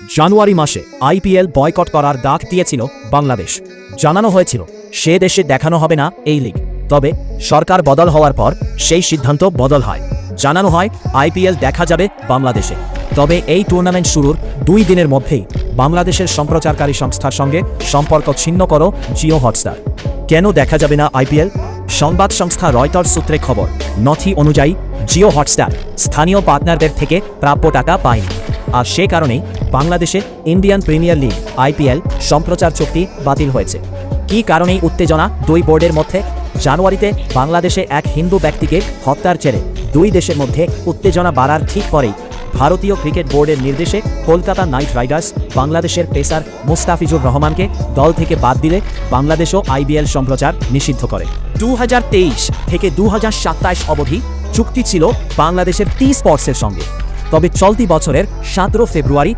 জানুয়ারি মাসে IPL boycott করার ডাক দিয়েছিল বাংলাদেশ। জানানো হয়েছিল সে দেশে দেখানো হবে না এই লিগ। তবে সরকার বদল হওয়ার পর সেই সিদ্ধান্ত বদল হয়। জানানো হয় আইপিএল দেখা যাবে বাংলাদেশে। তবে এই টুর্নামেন্ট শুরুর 2 দিনের মধ্যেই বাংলাদেশের সম্প্রচারকারী সংস্থার সঙ্গে সম্পর্ক ছিন্ন করো জিও হটস্টার। কেন দেখা যাবে না আইপিএল? সংবাদ সংস্থা রয়টার্স সূত্রে খবর, নথি অনুযায়ী জিও হটস্টার স্থানীয় পার্টনারদের থেকে প্রাপ্য টাকা পায়নি। আর সে কারণেই বাংলাদেশে ইন্ডিয়ান প্রিমিয়ার লিগ আইপিএল সম্প্রচার চুক্তি বাতিল হয়েছে। কী কারণেই উত্তেজনা 2 বোর্ডের মধ্যে? জানুয়ারিতে বাংলাদেশে এক হিন্দু ব্যক্তিকে হত্যার জেরে 2 দেশের মধ্যে উত্তেজনা বাড়ার ঠিক পরেই ভারতীয় ক্রিকেট বোর্ডের নির্দেশে কলকাতা নাইট রাইডার্স বাংলাদেশের পেসার মুস্তাফিজুর রহমানকে দল থেকে বাদ দিলে বাংলাদেশও আইপিএল সম্প্রচার নিষিদ্ধ করে। 2023 থেকে 2027 অবধি চুক্তি ছিল বাংলাদেশের টি স্পোর্টসের সঙ্গে। তবে চলতি বছরের 17 ফেব্রুয়ারি